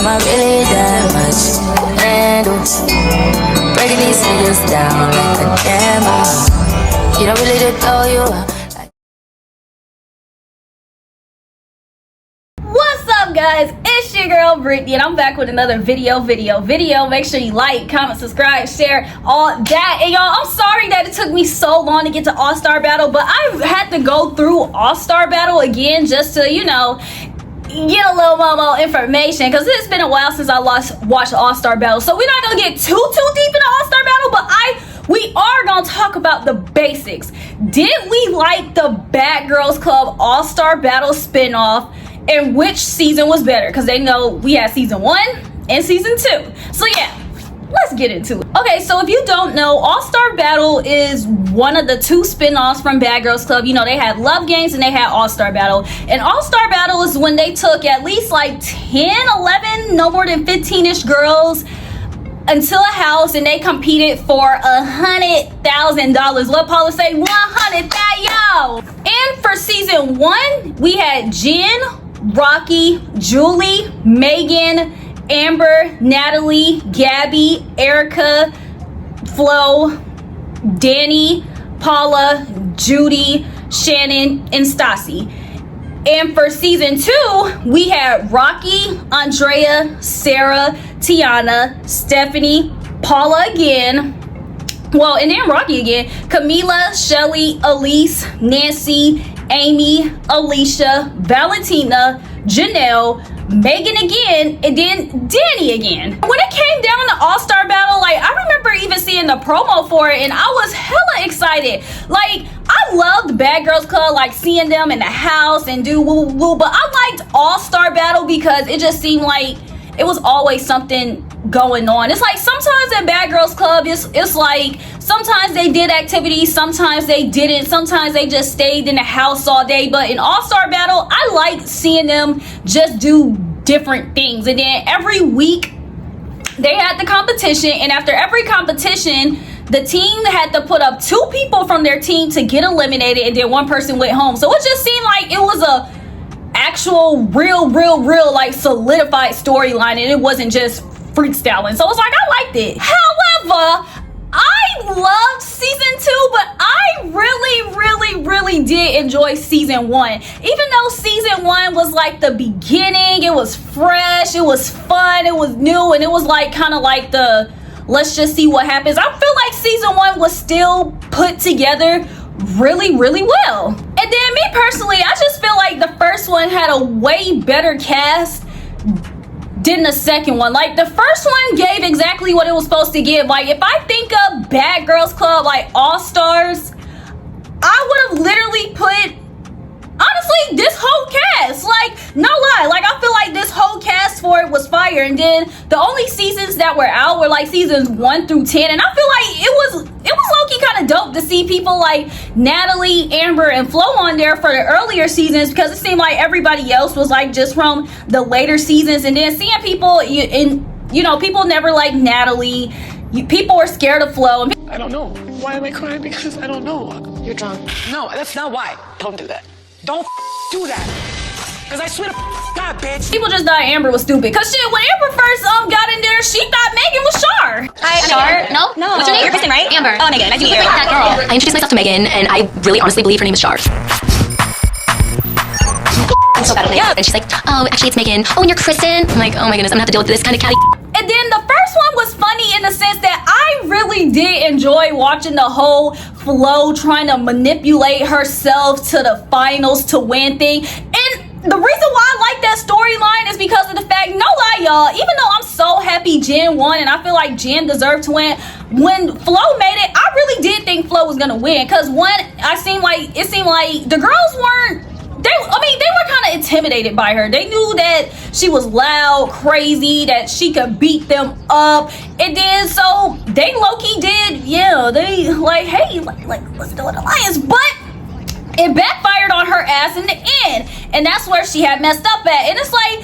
Am I really that much to handle? Breaking these niggas down like a camel. You don't really know you are. What's up, guys? It's your girl Brittany, and I'm back with another video. Make sure you like, comment, subscribe, share, all that. And y'all, I'm sorry that it took me so long to get to All-Star Battle, but I had to go through All-Star Battle again just to, you know, get a little more information, because it's been a while since I watched All-Star Battle. So we're not gonna get too deep into All-Star Battle, but we are gonna talk about the basics. Did we like the Bad Girls Club All-Star Battle spinoff? And which season was better? Because they know we had season 1 and season 2. So yeah, let's get into it. Okay, so if you don't know, All-Star Battle is one of the 2 spin-offs from Bad Girls Club. You know, they had Love Games and they had All-Star Battle. And All-Star Battle is when they took at least like 10, 11, no more than 15-ish girls into a house and they competed for $100,000. Let Paula say 100,000, yo. And for season 1, we had Jen, Rocky, Julie, Megan, Amber, Natalie, Gabby, Erica, Flo, Danny, Paula, Judy, Shannon, and Stassi. And for season 2, we had Rocky, Andrea, Sarah, Tiana, Stephanie, Paula again, well, and then Rocky again, Camila, Shelly, Elise, Nancy, Amy, Alicia, Valentina, Janelle, Megan again, and then Danny again. When it came down to All-Star Battle, like, I remember even seeing the promo for it, and I was hella excited. Like, I loved Bad Girls Club, like seeing them in the house and do woo woo, but I liked All-Star Battle because it just seemed like it was always something going on. It's like sometimes at Bad Girls Club, it's like sometimes they did activities, sometimes they didn't, sometimes they just stayed in the house all day. But in All-Star Battle, I liked seeing them just do different things. And then every week they had the competition, and after every competition, the team had to put up 2 people from their team to get eliminated, and then 1 person went home. So it just seemed like it was a actual real like solidified storyline, and it wasn't just freestyling. So it's like, I liked it. However, I loved season 2, but I really did enjoy season 1. Even though season 1 was like the beginning, it was fresh, it was fun, it was new, and it was like kind of like the let's just see what happens. I feel like season 1 was still put together really well. And then me personally, I just feel like the first one had a way better cast than the second one. Like, the first one gave exactly what it was supposed to give. Like, if I think of Bad Girls Club, like All-Stars, I would have literally put, honestly, this whole cast, like, no lie, like, I feel like this whole cast for it was fire. And then the only seasons that were out were like seasons 1 through 10, and I feel like it was low-key kind of dope to see people like Natalie, Amber, and Flo on there for the earlier seasons, because it seemed like everybody else was like just from the later seasons. And then seeing people, you know, people never liked Natalie, people were scared of Flo. I don't know. Why am I crying? Because I don't know. You're drunk. No, that's not why. Don't do that. Don't do that. Because I swear to God, bitch. People just thought Amber was stupid. Because shit, when Amber first got in there, she thought Megan was Char. Hi, Char. No. What's your name? You're Kristen, right? Amber. Oh, Megan. Nice to meet you. That girl. I introduced myself to Megan, and I really honestly believe her name is Char. I'm so bad at it. Yeah. And she's like, oh, actually it's Megan. Oh, and you're Kristen. I'm like, oh my goodness, I'm gonna have to deal with this kind of catty. And then the first one was funny in the sense that I really did enjoy watching the whole Flo trying to manipulate herself to the finals to win thing. And the reason why I like that storyline is because of the fact, no lie, y'all, even though I'm so happy Jen won and I feel like Jen deserved to win, when Flo made it, I really did think Flo was gonna win. Because one, it seemed like the girls weren't, they were kind of intimidated by her. They knew that she was loud, crazy, that she could beat them up. And then so they low-key did, yeah, they like, hey, like let's do an alliance. But it backfired on her ass in the end. And that's where she had messed up at. And it's like,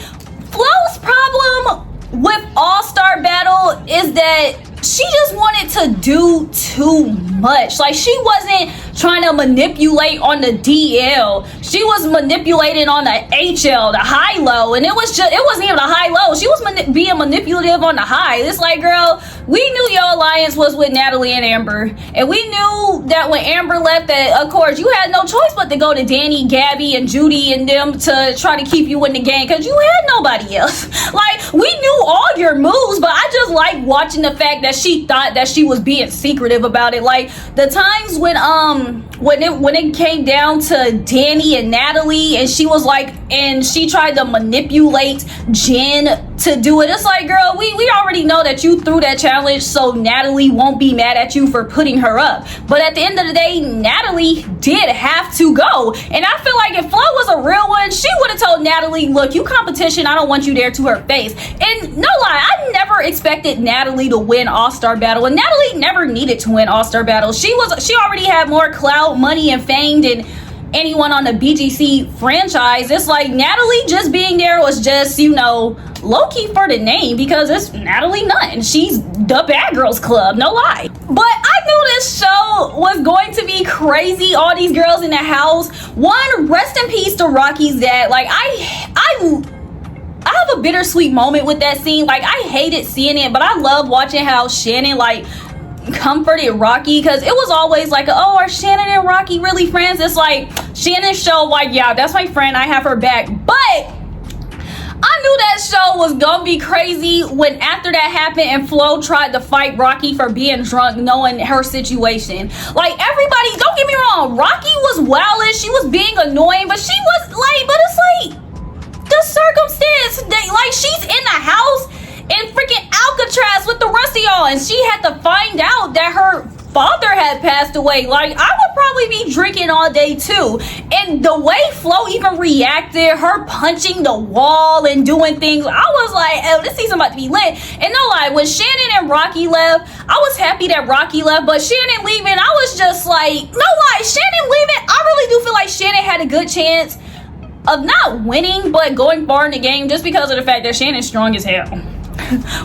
Flo's problem with All-Star Battle is that she just wanted to do too much. Like, she wasn't trying to manipulate on the DL. She was manipulating on the HL, the high-low, and it wasn't even the high-low. She was being manipulative on the high. It's like, girl, we knew your alliance was with Natalie and Amber, and we knew that when Amber left, that of course you had no choice but to go to Danny, Gabby, and Judy and them to try to keep you in the game, because you had nobody else. Like, we knew all your moves, but I just like watching the fact that she thought that she was being secretive about it. Like, the times when it came down to Danny and Natalie, and she was like, and she tried to manipulate Jen to do it. It's like, girl, we already know that you threw that challenge, so Natalie won't be mad at you for putting her up. But at the end of the day, Natalie did have to go, and I feel like if Flo was a real one, she would have told Natalie, look, you competition, I don't want you there, to her face. And no lie, I never expected Natalie to win All-Star Battle, and Natalie never needed to win All-Star Battle. She already had more clout, money, and fame than anyone on the BGC franchise. It's like Natalie just being there was just, you know, low-key for the name, because it's Natalie Nunn. She's the Bad Girls Club, no lie. But I knew this show was going to be crazy. All these girls in the house. One, rest in peace to Rocky's dad. Like, I have a bittersweet moment with that scene. Like, I hated seeing it, but I love watching how Shannon, like, comforted Rocky, because it was always like, oh, are Shannon and Rocky really friends? It's like Shannon showed, like, yeah, that's my friend, I have her back. But I knew that show was gonna be crazy when after that happened and Flo tried to fight Rocky for being drunk, knowing her situation. Like, everybody, don't get me wrong, Rocky was wildin', she was being annoying, but she was like, but it's like the circumstance, like, she's in the house in freaking Alcatraz with the rest of y'all, and she had to find out that her father had passed away. Like, I would probably be drinking all day too. And the way Flo even reacted, her punching the wall and doing things, I was like, oh, this season about to be lit. And no lie, when Shannon and Rocky left, I was happy that Rocky left, but Shannon leaving, I was just like, no lie, Shannon leaving, I really do feel like Shannon had a good chance of not winning, but going far in the game, just because of the fact that Shannon's strong as hell.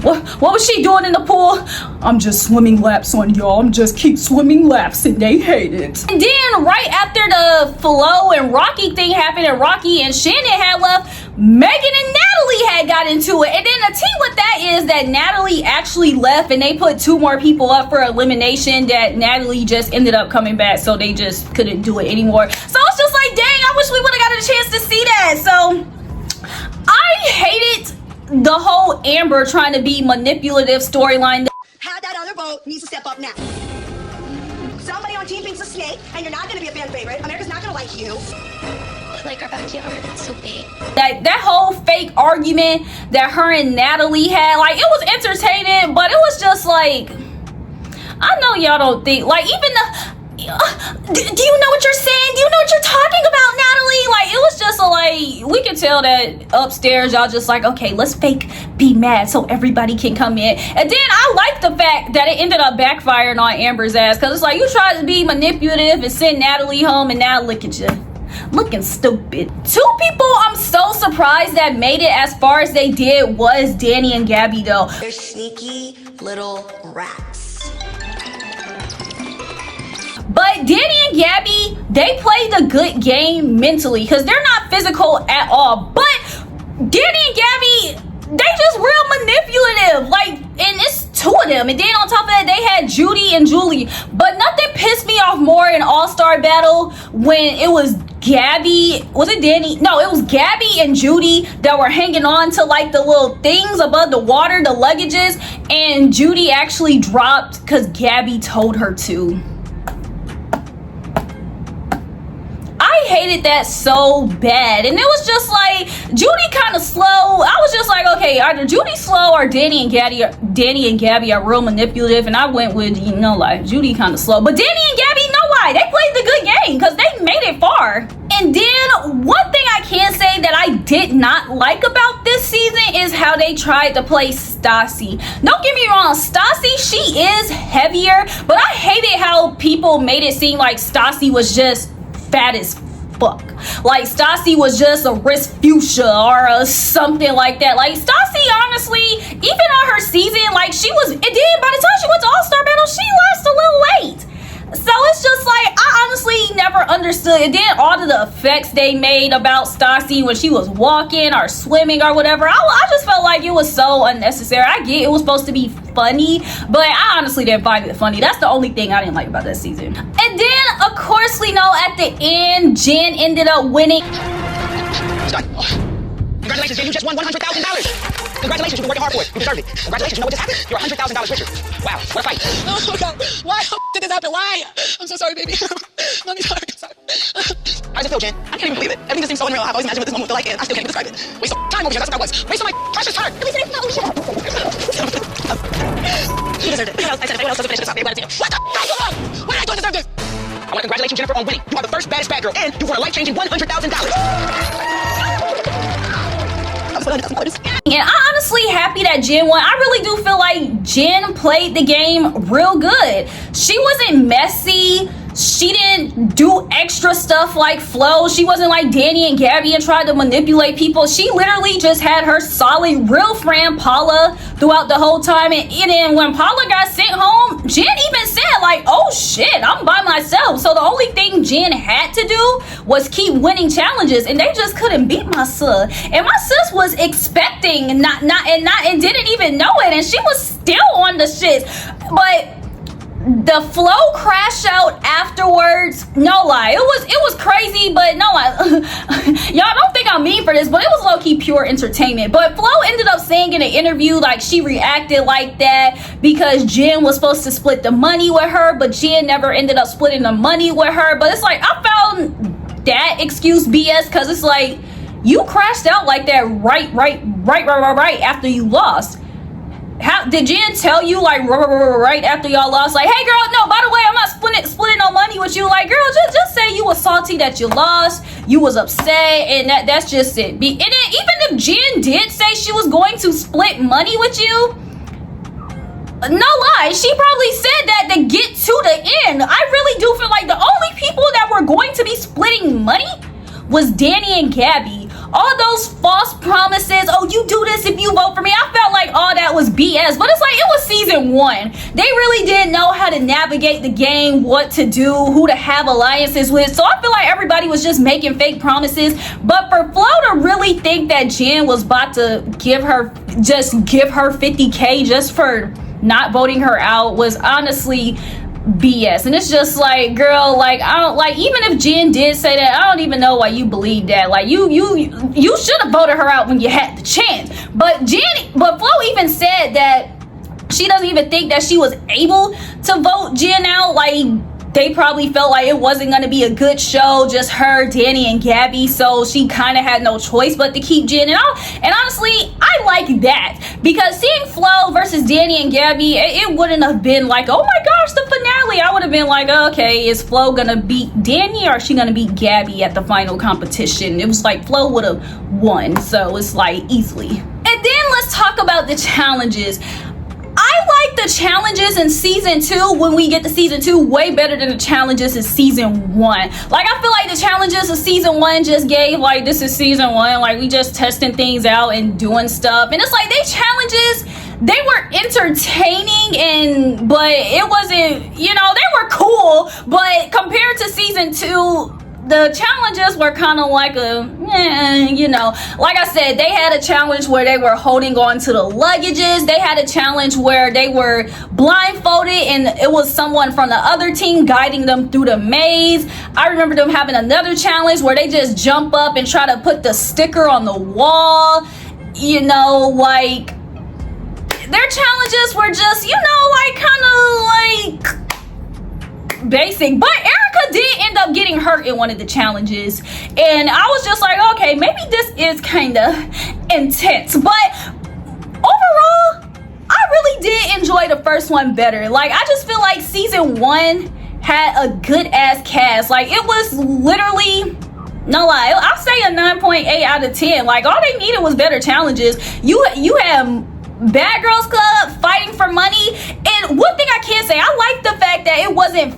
What was she doing in the pool? I'm just swimming laps on y'all. I'm just keep swimming laps, and they hate it. And then right after the Flo and Rocky thing happened, and Rocky and Shannon had left, Megan and Natalie had got into it. And then the tea with that is that Natalie actually left, and they put 2 more people up for elimination, that Natalie just ended up coming back, so they just couldn't do it anymore. So it's just like, dang, I wish we would have got a chance to see that. So I hated the whole Amber trying to be manipulative storyline. How that other vote needs to step up now. Somebody on Team Pink's a snake, and you're not going to be a fan favorite. America's not going to like you. Like our backyard, it's so big. That whole fake argument that her and Natalie had, like, it was entertaining, but it was just like, I know y'all don't think, like, even the do you know what you're saying? Do you know what you're talking about, Natalie? Like, it was just like, we could tell that upstairs y'all just like, okay, let's fake be mad so everybody can come in. And then I like the fact that it ended up backfiring on Amber's ass, because it's like, you tried to be manipulative and send Natalie home, and now look at you, looking stupid. 2 people I'm so surprised that made it as far as they did was Danny and Gabby, though. They're sneaky little rats. But Danny and Gabby, they played a good game mentally, because they're not physical at all. But Danny and Gabby, they just real manipulative. Like, and it's 2 of them. And then on top of that, they had Judy and Julie. But nothing pissed me off more in All-Star Battle when it was Gabby, was it Danny? No, it was Gabby and Judy that were hanging on to, like, the little things above the water, the luggages. And Judy actually dropped because Gabby told her to. I hated that so bad, and it was just like, Judy kind of slow. I was just like, okay, either Judy slow or Danny and Gabby are real manipulative, and I went with, you know, like, Judy kind of slow. But Danny and Gabby, no lie, they played the good game, because they made it far. And then one thing I can say that I did not like about this season is how they tried to play Stassi. Don't get me wrong, Stassi, she is heavier, but I hated how people made it seem like Stassi was just fat as fuck. Like, Stassi was just a Rasputia or a something like that. Like, Stassi, honestly, even on her season, like, she was, and then by the time she went to All-Star Battle, she lost a little weight. So it's just like, I honestly never understood. And then all of the effects they made about Stassi when she was walking or swimming or whatever, I just felt like it was so unnecessary. I get it was supposed to be funny, but I honestly didn't find it funny. That's the only thing I didn't like about that season. And then, of course, we know at the end, Jen ended up winning. It's done. Congratulations, Jen, you just won $100,000. Congratulations, you've been working hard for it. You deserved it. Congratulations, you know what just happened? You're $100,000 richer. Wow, what a fight. Oh God, why did this happen? Why? I'm so sorry, baby. Mommy's sorry. How does it feel, Jen? I can't even believe it. Everything just seems so unreal. I've always imagined what this moment would feel like, and I still can't even describe it. Waste of time over here, that's what that was. Waste of my precious time. You deserved it. I said if anyone else doesn't finish this up, they're glad it's you. What the f***? What did I do to deserve this? I want to congratulate you, Jennifer, on winning. You are the first baddest bad girl, and you've won a life-changing $100,000. And I'm honestly happy that Jen won. I really do feel like Jen played the game real good. She wasn't messy. She didn't do extra stuff like Flo. She wasn't like Danny and Gabby and tried to manipulate people. She literally just had her solid real friend Paula throughout the whole time. And then when Paula got sent home, Jen even said like, oh shit, I'm by myself. So the only thing Jen had to do was keep winning challenges, and they just couldn't beat my sis. And my sis was expecting and didn't even know it, and she was still on the shit. But the Flo crash out afterwards, no lie, it was crazy, but no lie. Y'all don't think I'm mean for this, but it was low-key pure entertainment. But Flo ended up saying in an interview like she reacted like that because Jen was supposed to split the money with her, but Jen never ended up splitting the money with her. But it's like, I found that excuse BS, because it's like, you crashed out like that right after you lost. How did Jen tell you like right after y'all lost, like, hey girl, no, by the way, I'm not splitting no money with you? Like, girl, just say you was salty that you lost, you was upset, and that's just it. And then even if Jen did say she was going to split money with you, no lie, she probably said that to get to the end. I really do feel like the only people that were going to be splitting money was Danny and Gabby. All those false promises, oh, you do this if you vote for me, I felt like all that was BS. But it's like, it was season 1. They really didn't know how to navigate the game, what to do, who to have alliances with. So I feel like everybody was just making fake promises. But for Flo to really think that Jen was about to give her 50K just for not voting her out was honestly BS. And it's just like, girl, like, I don't like, even if Jen did say that, I don't even know why you believe that. Like, you should have voted her out when you had the chance. But Flo even said that she doesn't even think that she was able to vote Jen out. Like, they probably felt like it wasn't going to be a good show, just her, Danny, and Gabby, so she kind of had no choice but to keep Jen. And honestly, I like that, because seeing Flo versus Danny and Gabby, it wouldn't have been like, oh my gosh, the finale. I would have been like, okay, is Flo gonna beat Danny, or is she gonna beat Gabby at the final competition? It was like Flo would have won, so it's like easily. And then let's talk about the challenges. I like the challenges in season 2, when we get to season 2, way better than the challenges in season 1. Like, I feel like the challenges of season 1 just gave, like, this is season 1, like, we just testing things out and doing stuff. And it's like, they challenges, they were entertaining, but it wasn't, you know, they were cool, but compared to season 2, the challenges were kind of like you know, like I said, they had a challenge where they were holding on to the luggages. They had a challenge where they were blindfolded and it was someone from the other team guiding them through the maze. I remember them having another challenge where they just jump up and try to put the sticker on the wall. You know, like, their challenges were just, you know, like, kind of like basic. But Erica did end up getting hurt in one of the challenges, and I was just like, okay, maybe this is kind of intense. But overall, I really did enjoy the first one better. Like, I just feel like season 1 had a good ass cast. Like, it was literally, no lie, I'll say a 9.8 out of 10. Like, all they needed was better challenges. You have Bad Girls Club fighting for money, and one thing I can say, I like the fact that it wasn't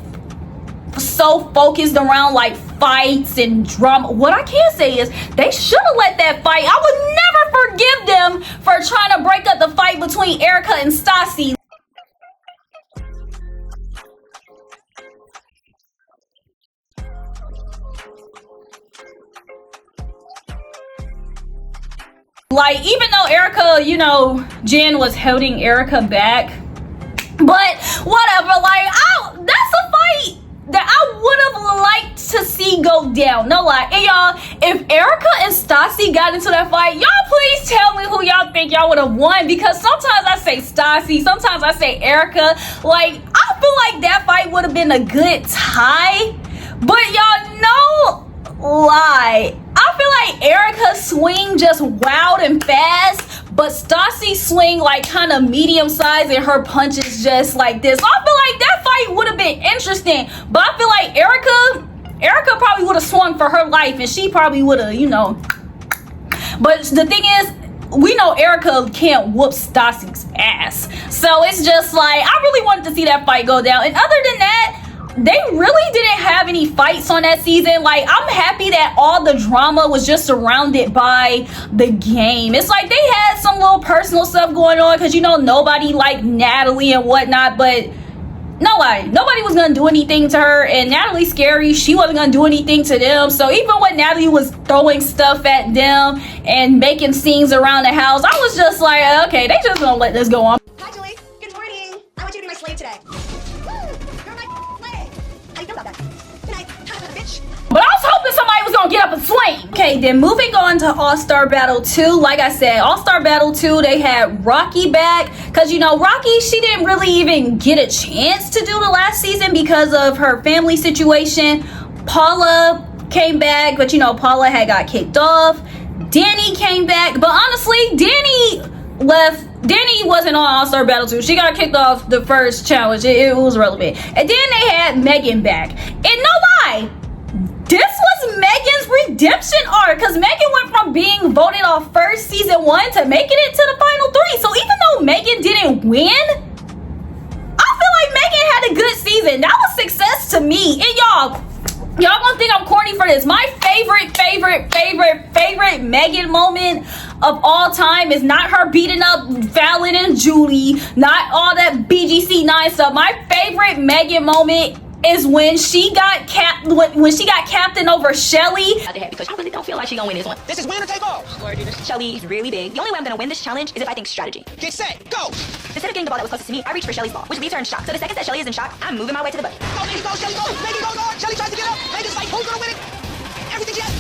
so focused around like fights and drama. What I can say is they should have let that fight. I would never forgive them for trying to break up the fight between Erica and Stassi. Like, even though Erica, you know, Jen was holding Erica back, but whatever, like, that's a fight that I would have liked to see go down. No lie. And y'all, if Erica and Stassi got into that fight, y'all please tell me who y'all think y'all would have won, because sometimes I say Stassi, sometimes I say Erica. Like, I feel like that fight would have been a good tie, but y'all, no lie, I feel like Erica swing just wild and fast, but Stassi swing like kind of medium size and her punches just like this. So I feel like that fight would have been interesting, but I feel like Erica probably would have swung for her life, and she probably would have, you know. But the thing is, we know Erica can't whoop Stassi's ass, so it's just like, I really wanted to see that fight go down. And other than that, they really didn't have any fights on that season. Like, I'm happy that all the drama was just surrounded by the game. It's like they had some little personal stuff going on, because, you know, nobody liked Natalie and whatnot, but nobody was gonna do anything to her. And Natalie's scary, she wasn't gonna do anything to them. So even when Natalie was throwing stuff at them and making scenes around the house, I was just like, okay, they just gonna let this go on. Hi, Julie. Good morning. I want you to be my slave today. You're my slave. How you feel about that? Good night, bitch. But I was hoping somebody was gonna get up and swing. Okay, then moving on to All-Star Battle 2. Like I said, All-Star Battle 2, they had Rocky back. Because, you know, Rocky, she didn't really even get a chance to do the last season because of her family situation. Paula came back, but, you know, Paula had got kicked off. Danny came back. But honestly, Danny left. Danny wasn't on All-Star Battle 2. She got kicked off the first challenge. It was relevant. And then they had Megan back. And no lie, this was Megan's redemption arc, because Megan went from being voted off first season 1 to making it to the final 3. So even though Megan didn't win, I feel like Megan had a good season. That was success to me. And y'all gonna think I'm corny for this. My favorite Megan moment of all time is not her beating up Fallon and Julie, not all that BGC9 stuff. My favorite Megan moment is when she got captain over Shelly. Because I really don't feel like she's gonna win this one. This is winner take all. Shelly is really big. The only way I'm gonna win this challenge is if I think strategy. Get set, go. Instead of getting the ball that was closest to me, I reached for Shelly's ball, which leaves her in shock. So the second that Shelly is in shock, I'm moving my way to the bucket. Go, Megan, go, Shelly, go. Megan, go, go. Shelly tries to get up. Megan's like, who's gonna win it? Everything she has.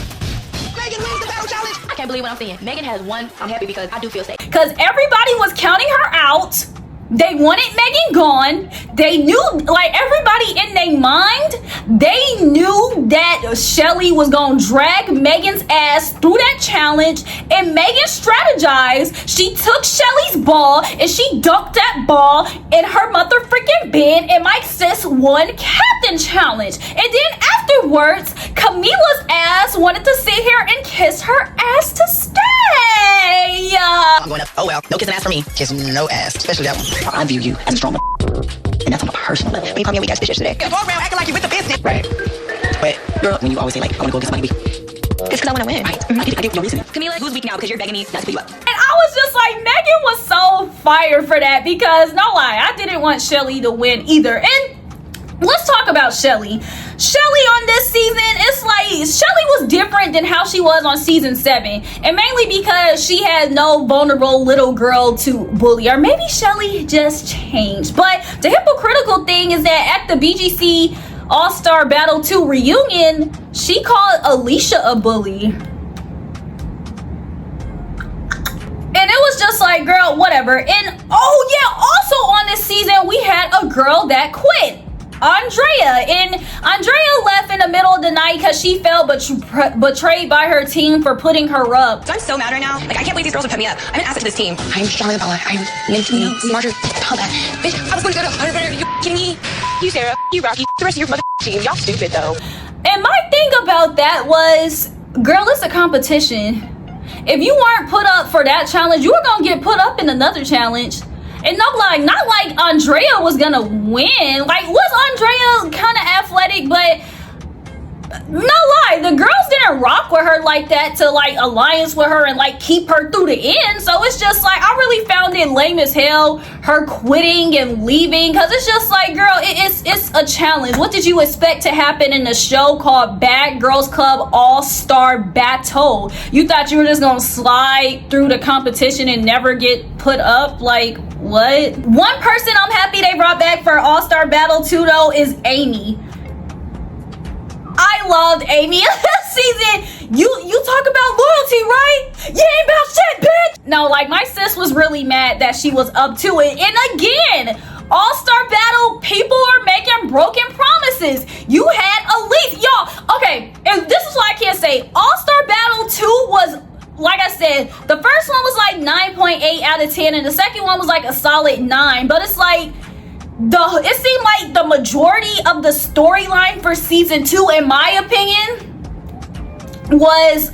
Megan wins the battle challenge. I can't believe what I'm seeing. Megan has won. I'm happy because I do feel safe. Because everybody was counting her out. They wanted Megan gone. They knew, like, everybody in their mind, they knew that Shelly was gonna drag Megan's ass through that challenge, and Megan strategized. She took Shelly's ball and she dunked that ball in her mother freaking bin, and my sis won captain challenge. And then afterwards, Camila's ass wanted to sit here and kiss her ass to stay. I'm going up. Oh well, no kissing ass for me. Kissing no ass, especially that one. I view you as a strong and that's on a personal level. When you call me a weak ass bitch yesterday, you go around acting like you with the business. Right. But girl, when you always say like, I wanna go get somebody weak, it's because I wanna win. Right. I get your reason. Camila, who's weak now because you're begging me not to put you up? And I was just like, Megan was so fired for that, because no lie, I didn't want Shelly to win either. And let's talk about Shelly. Shelly on this season, it's like Shelly was different than how she was on season 7, and mainly because she had no vulnerable little girl to bully, or maybe Shelly just changed. But the hypocritical thing is that at the BGC All-Star Battle 2 reunion, she called Alicia a bully. And it was just like, girl, whatever. And oh yeah, also on this season we had a girl that quit, Andrea. And Andrea left in the middle of the night because she felt betrayed by her team for putting her up. So I'm so mad right now. Like, I can't believe these girls would put me up. I'm an asset to this team. I'm stronger than Paula. I'm mentally smarter than Paula. Bitch, I was going to go to 100. You kidding me? You Sarah, you Rocky, the rest of your mother team. Y'all stupid though. And my thing about that was, girl, it's a competition. If you weren't put up for that challenge, you were gonna get put up in another challenge. And not like Andrea was gonna win. Like, was Andrea kind of athletic, but No lie, the girls didn't rock with her like that to like alliance with her and like keep her through the end. So it's just like, I really found it lame as hell, her quitting and leaving, because it's just like, girl, it's a challenge. What did you expect to happen in the show called Bad Girls Club All-Star Battle? You thought you were just gonna slide through the competition and never get put up? Like, what? One person I'm happy they brought back for All-Star Battle too though is Amy. I loved Amy in this season. You talk about loyalty, right? You ain't about shit, bitch. No, like my sis was really mad that she was up to it. And again, All-Star Battle, people are making broken promises. You had Elise, y'all. Okay, and this is why I can't say All-Star Battle 2 was, like I said, the first one was like 9.8 out of 10, and the second one was like a solid 9. But it's like, it seemed like the majority of the storyline for season 2, in my opinion, was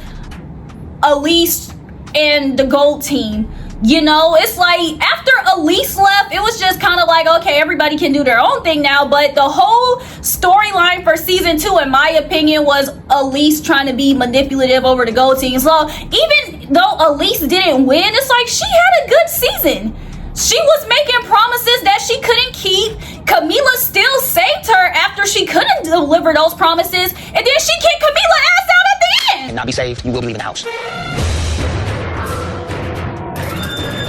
Elise and the gold team. You know, it's like after Elise left, it was just kind of like, okay, everybody can do their own thing now. But the whole storyline for season 2, in my opinion, was Elise trying to be manipulative over the gold team. So even though Elise didn't win, it's like she had a good season. She was making promises that she couldn't keep. Camila still saved her after she couldn't deliver those promises. And then she kicked Camila ass out at the end. And not be saved, you will be leaving the house.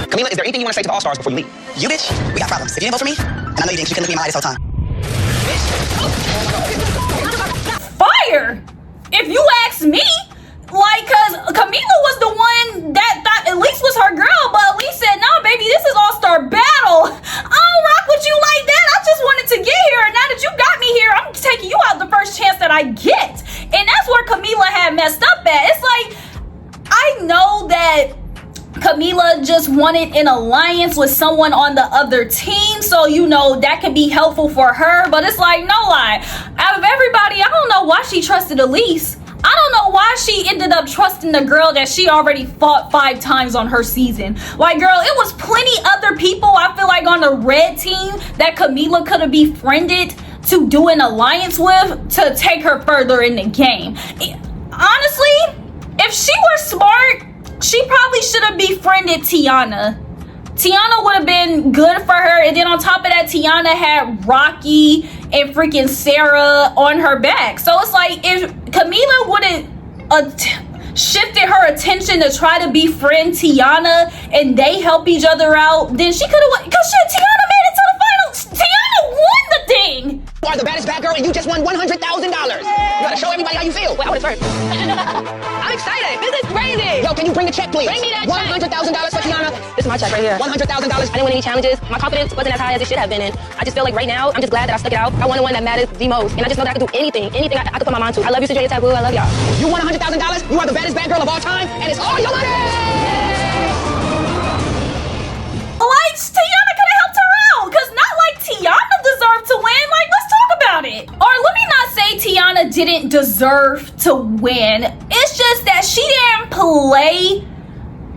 Camila, is there anything you want to say to the All-Stars before you leave? You bitch, we got problems. If you didn't vote for me, and I know you didn't, you couldn't look me in my eye this whole time. Fire! If you ask me, like, cause Camila was the one that thought Elise was her girl, but Elise said, "Nah, baby, this is All-Star Battle. I don't rock with you like that. I just wanted to get here, and now that you got me here, I'm taking you out the first chance that I get." And that's where Camila had messed up at. It's like, I know that Camila just wanted an alliance with someone on the other team, so you know that could be helpful for her. But it's like, no lie, out of everybody, I don't know why she trusted Elise. I don't know why she ended up trusting the girl that she already fought 5 times on her season. Like, girl, it was plenty other people, I feel like, on the red team that Camila could have befriended to do an alliance with to take her further in the game. Honestly, if she were smart, she probably should have befriended Tiana. Tiana would have been good for her. And then on top of that, Tiana had Rocky and freaking Sarah on her back. So it's like, if Camila would have shifted her attention to try to befriend Tiana and they help each other out, then she could have, because shit, Tiana made it to the finals. Tiana won the thing. You are the baddest bad girl and you just won $100,000. You gotta show everybody how you feel. Wait, I want it first. I'm excited. This is crazy. Yo, can you bring the check, please? Bring me that check. $100,000 for Tiana. This is my check right here. $100,000. I didn't win any challenges. My confidence wasn't as high as it should have been. And I just feel like right now, I'm just glad that I stuck it out. I won the one that matters the most. And I just know that I could do anything I could put my mind to. I love you, Sajay Taboo. I love y'all. You won $100,000. You are the baddest bad girl of all time. And it's all your money. Like, Tiana could have helped her out, because not like Tiana deserved to win. Like, let's talk about it. Or let me not say Tiana didn't deserve to win. It's just that she didn't play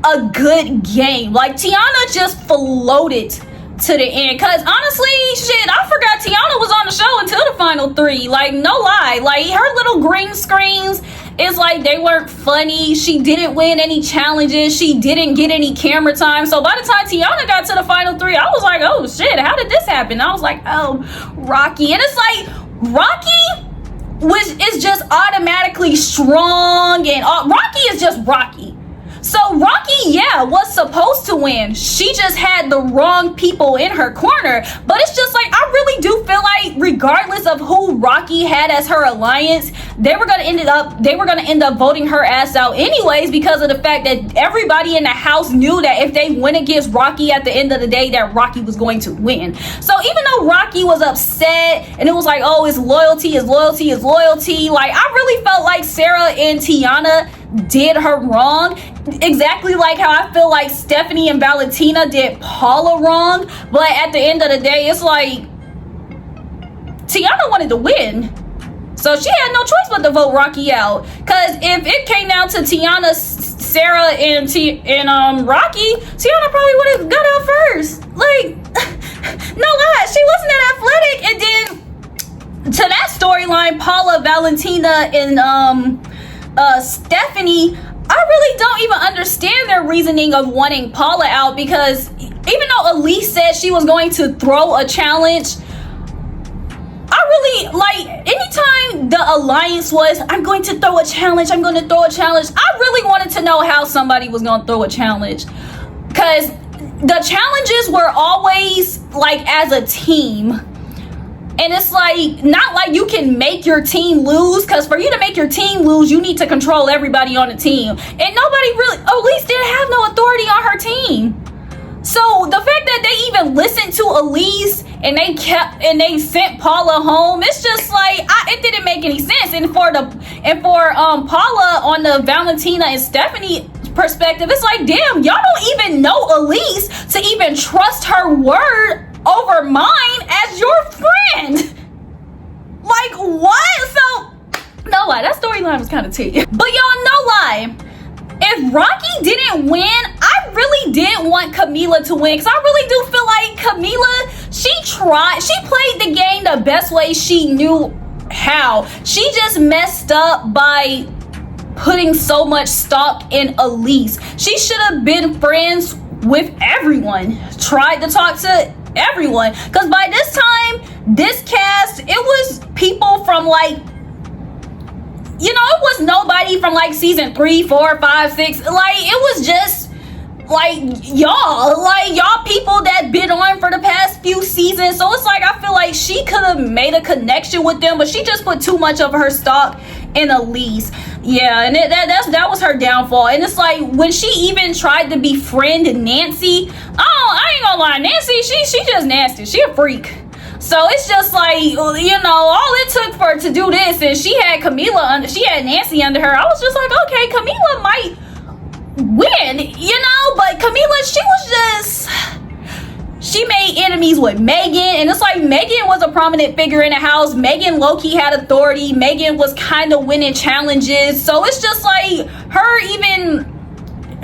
a good game. Like, Tiana just floated to the end. Because honestly, shit, I forgot Tiana was on the show until the final 3. Like, no lie. Like, her little green screens, it's like they weren't funny. She didn't win any challenges. She didn't get any camera time. So by the time Tiana got to the final 3, I was like, oh shit, how did this happen? I was like, oh, Rocky. And it's like, Rocky is just automatically strong, and Rocky is just Rocky. So Rocky, yeah, was supposed to win. She just had the wrong people in her corner. But it's just like, I really do feel like regardless of who Rocky had as her alliance, they were gonna end up voting her ass out anyways, because of the fact that everybody in the house knew that if they went against Rocky at the end of the day, that Rocky was going to win. So even though Rocky was upset and it was like, oh, it's loyalty, it's loyalty, it's loyalty, like, I really felt like Sarah and Tiana did her wrong, exactly like how I feel like Stephanie and Valentina did Paula wrong. But at the end of the day, it's like Tiana wanted to win, so she had no choice but to vote Rocky out. Because if it came down to Tiana, Sarah, and Rocky, Tiana probably would have got out first. Like, no lie, she wasn't that athletic. And then to that storyline, Paula, Valentina, and Stephanie, I really don't even understand their reasoning of wanting Paula out, because even though Elise said she was going to throw a challenge, I really, like, anytime the alliance was, I'm going to throw a challenge, I really wanted to know how somebody was going to throw a challenge, because the challenges were always like as a team. And it's like, not like you can make your team lose, because for you to make your team lose, you need to control everybody on the team. And nobody really, Elise didn't have no authority on her team. So the fact that they even listened to Elise and they sent Paula home, it's just like, it didn't make any sense. And for Paula on the Valentina and Stephanie perspective, it's like, damn, y'all don't even know Elise to even trust her word over mine as your friend. Like, what? So, no lie, that storyline was kind of tea. But y'all, no lie, if Rocky didn't win, I really didn't want Camila to win, because I really do feel like Camila, she played the game the best way she knew how. She just messed up by putting so much stock in Elise. She should have been friends with everyone, tried to talk to everyone, because by this time, this cast, it was people from like, you know, it was nobody from like season 3, 4, 5, 6, like it was just like y'all people that been on for the past few seasons. So it's like, I feel like she could have made a connection with them, but she just put too much of her stock in Elise. Yeah, and that was her downfall. And it's like, when she even tried to befriend Nancy, I ain't gonna lie, Nancy, she just nasty. She a freak. So it's just like, you know, all it took for her to do this, and she had Nancy under her. I was just like, okay, Camila might win, you know, but Camila, she made enemies with Megan, and it's like, Megan was a prominent figure in the house. Megan low-key had authority. Megan was kind of winning challenges. So it's just like,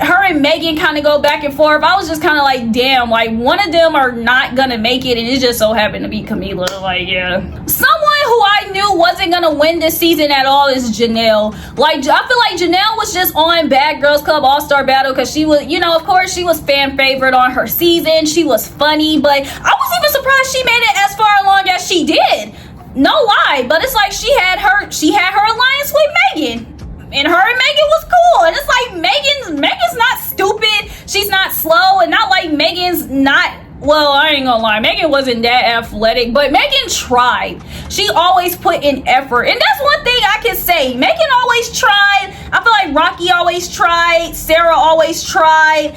her and Megan kind of go back and forth. I was just kind of like, damn, like, one of them are not gonna make it, and it just so happened to be Camila. Like, yeah. Someone who I knew wasn't gonna win this season at all is Janelle. Like, I feel like Janelle was just on Bad Girls Club All-Star Battle because she was, you know, of course, she was fan favorite on her season. She was funny, but I was even surprised she made it as far along as she did. No lie, but it's like, she had her alliance with Megan. And her and Megan was cool. And it's like, Megan's not stupid. She's not slow. And not like Megan's not, well, I ain't gonna lie, Megan wasn't that athletic, but Megan tried. She always put in effort. And that's one thing I can say. Megan always tried. I feel like Rocky always tried. Sarah always tried.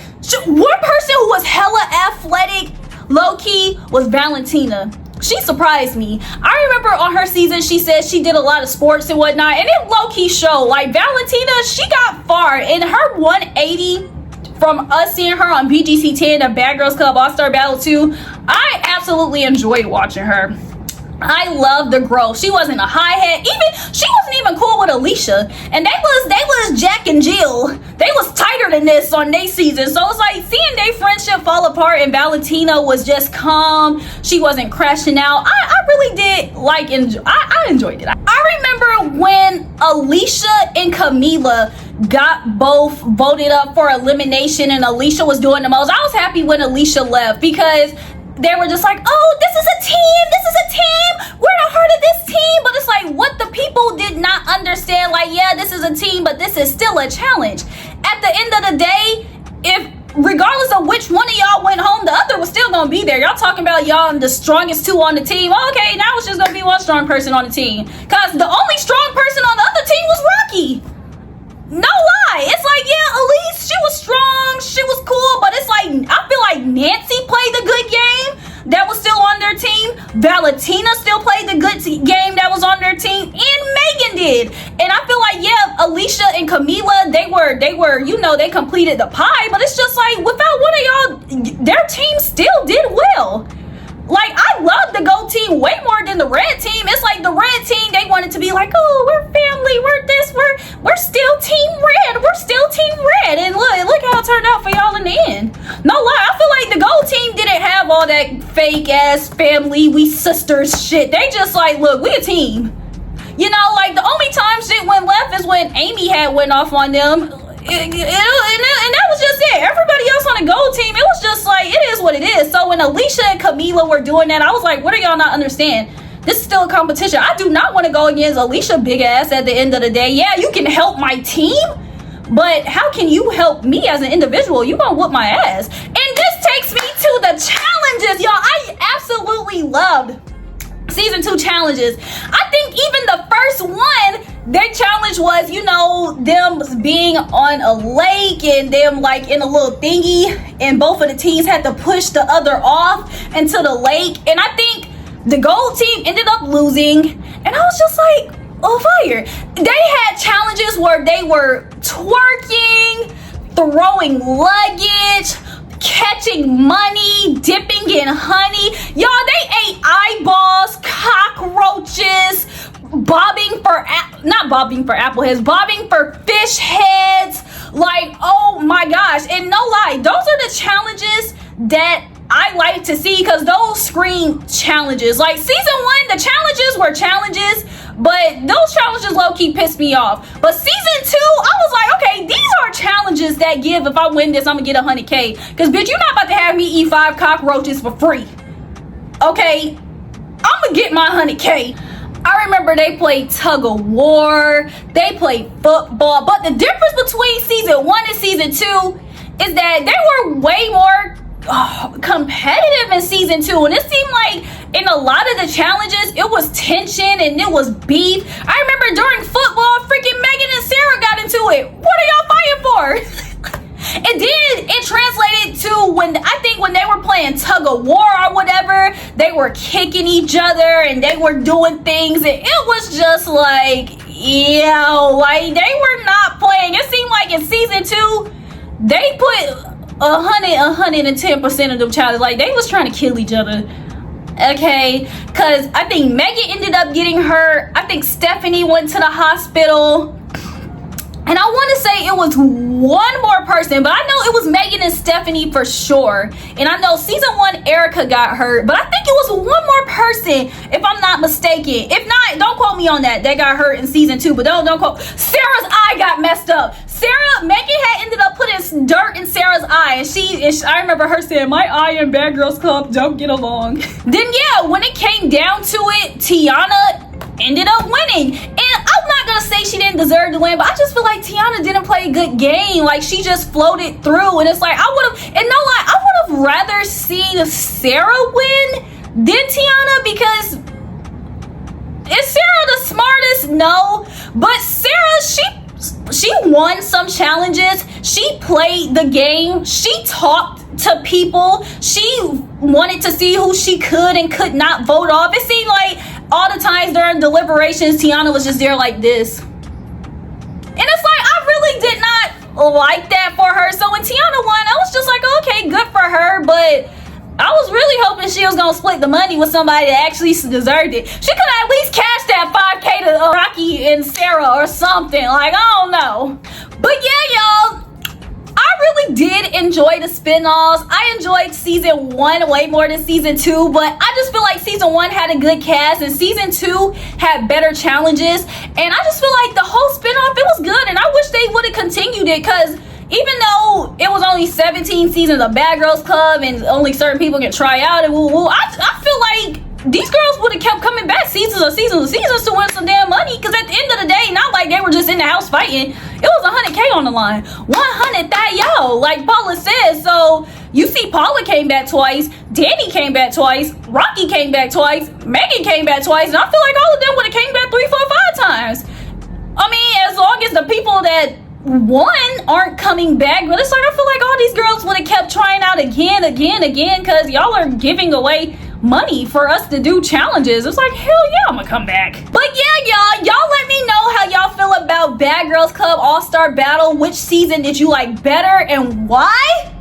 One person who was hella athletic, low-key, was Valentina. She surprised me. I remember on her season, she said she did a lot of sports and whatnot, and it low-key showed. Like, Valentina, she got far. In her 180 from us seeing her on BGC 10 and Bad Girls Club All-Star Battle 2, I absolutely enjoyed watching her. I love the growth. She wasn't a hi-hat. She wasn't even cool with Alicia. And they was Jack and Jill. They was tighter than this on their season. So it's like, seeing their friendship fall apart, and Valentina was just calm. She wasn't crashing out. I really did like, I enjoyed it. I remember when Alicia and Camila got both voted up for elimination, and Alicia was doing the most. I was happy when Alicia left, because they were just like, oh, this is a team, we're the heart of this team. But it's like, what the people did not understand, like, yeah, this is a team, but this is still a challenge. At the end of the day, regardless of which one of y'all went home, the other was still gonna be there. Y'all talking about y'all the strongest two on the team. Okay, now it's just gonna be one strong person on the team, because the only strong person on the other team was Rocky. No lie. It's like, yeah, Elise, she was strong, she was cool, but it's like, I feel like Nancy played the good game that was still on their team. Valentina still played the good game that was on their team, and Megan did. And I feel like, yeah, Alicia and Camila, they were, you know, they completed the pie, but it's just like, without one of y'all, their team still did well. Like, I love the gold team way more than the red team. It's like, the red team, they wanted to be like, oh, we're family, we're this, we're still team red, and look how it turned out for y'all in the end. No lie, I feel like the gold team didn't have all that fake ass family, we sisters shit. They just like, look, we a team. You know, like the only time shit went left is when Amy had went off on them. And that was just it. Everybody else on the gold team, it was just like, it is what it is. So when Alicia and Camila were doing that, I was like, what do y'all not understand? This is still a competition. I do not want to go against Alicia big ass at the end of the day. Yeah, you can help my team, but how can you help me as an individual? You gonna whoop my ass. And this takes me to the challenges, y'all. I absolutely loved season 2 challenges. I think even the first one, their challenge was, you know, them being on a lake and them like in a little thingy, and both of the teams had to push the other off into the lake. And I think the gold team ended up losing, and I was just like, oh fire. They had challenges where they were twerking, throwing luggage, catching money, dipping in honey. Y'all, they ate eyeballs, cockroaches, bobbing for fish heads. Like, oh my gosh. And no lie, those are the challenges that I like to see, because those scream challenges. Like season 1, the challenges were challenges, but those challenges low-key pissed me off. But season 2, I was like, okay, these are challenges that give, if I win this, I'm gonna get 100K. Because bitch, you're not about to have me eat 5 cockroaches for free. Okay, I'm gonna get my 100K. I remember they played tug of war, they played football, but the difference between season 1 and season 2 is that they were way more competitive in season 2, and it seemed like in a lot of the challenges it was tension and it was beef. I remember during football, freaking Megan and Sarah got into it. What are y'all fighting for? And then it translated to when they were playing tug of war or whatever, they were kicking each other and they were doing things, and it was just like, yo, like they were not playing. It seemed like in season 2 they put 110% of them challenges, like they was trying to kill each other. Okay, because I think Megan ended up getting hurt. I think Stephanie went to the hospital, and I want to say it was one more person, but I know it was Megan and Stephanie for sure. And I know season 1 Erica got hurt, but I think it was one more person, if I'm not mistaken. If not, don't quote me on that. They got hurt in season 2, but don't quote. Sarah's eye got messed up. Megan had ended up putting dirt in Sarah's eye, and I remember her saying, my eye and Bad Girls Club don't get along. Then yeah, when it came down to it, Tiana ended up winning. And I'm not gonna say she didn't deserve to win, but I just feel like Tiana didn't play a good game. Like she just floated through, and it's like I would have, and no lie, I would have rather seen Sarah win than Tiana, because is Sarah the smartest? No, but Sarah, she won some challenges. She played the game. She talked to people. She wanted to see who she could and could not vote off. It seemed like all the times during deliberations, Tiana was just there like this. And it's like, I really did not like that for her. So when Tiana won, I was just like, okay, good for her. But I was really hoping she was gonna split the money with somebody that actually deserved it. She could have at least cashed that 5K to Rocky and Sarah or something. Like, I don't know. But yeah, y'all, I really did enjoy the spin-offs. I enjoyed season 1 way more than season 2, but I just feel like season 1 had a good cast and season 2 had better challenges. And I just feel like the whole spin-off, it was good, and I wish they would have continued it, because even though it was only 17 seasons of Bad Girls Club and only certain people can try out and woo-woo, I feel like these girls would have kept coming back seasons to win some damn money, because at the end of the day, not like they were just in the house fighting. It was 100K on the line. 100 that, yo, like Paula said. So you see Paula came back twice, Danny came back twice, Rocky came back twice, Megan came back twice, and I feel like all of them would have came back 3, 4, 5 times. I mean, as long as the people that won aren't coming back, but it's like I feel like all these girls would have kept trying out again, because y'all are giving away money for us to do challenges. It's like, hell yeah, I'm gonna come back. But yeah, y'all let me know how y'all feel about Bad Girls Club All-Star Battle. Which season did you like better and why?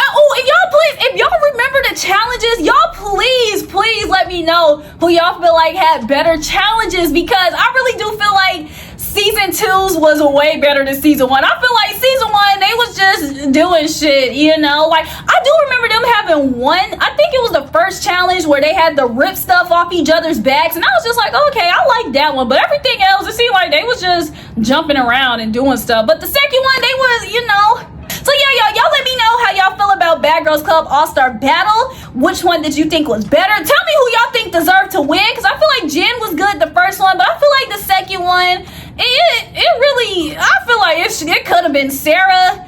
Oh, and y'all please, if y'all remember the challenges, y'all please let me know who y'all feel like had better challenges, because I really do feel like season 2's was way better than season 1. I feel like season 1, they was just doing shit, you know? Like, I do remember them having one, I think it was the first first challenge where they had to rip stuff off each other's backs, and I was just like, okay, I like that one. But everything else, it seemed like they was just jumping around and doing stuff. But the second one, they was, you know. So yeah, y'all let me know how y'all feel about Bad Girls Club All-Star Battle. Which one did you think was better? Tell me who y'all think deserved to win, because I feel like Jen was good the first one, but I feel like the second one, it really, I feel like it could have been Sarah.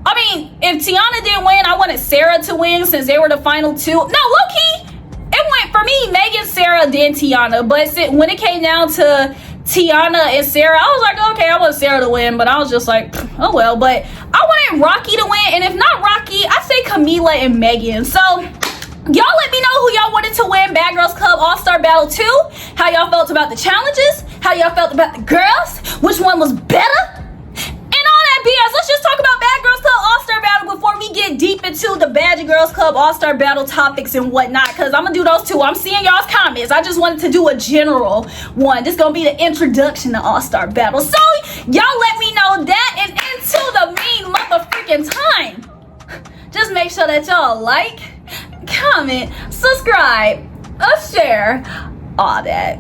I mean, if Tiana didn't win, I wanted Sarah to win since they were the final two. No, low-key, it went for me, Megan, Sarah, then Tiana. But when it came down to Tiana and Sarah, I was like, okay, I want Sarah to win, but I was just like, oh well. But I wanted Rocky to win, and if not Rocky, I say Camila and Megan. So y'all let me know who y'all wanted to win Bad Girls Club All-Star Battle 2, how y'all felt about the challenges, how y'all felt about the girls, which one was better, and all that BS. Let's just talk about Bad Girls Club All-Star Battle before we get deep into the Bad Girls Club All-Star Battle topics and whatnot, because I'm gonna do those two. I'm seeing y'all's comments. I just wanted to do a general one. This gonna be the introduction to All-Star Battle. So y'all let me know that, and until the mean motherfucking time, just make sure that y'all like, comment, subscribe, share, all that.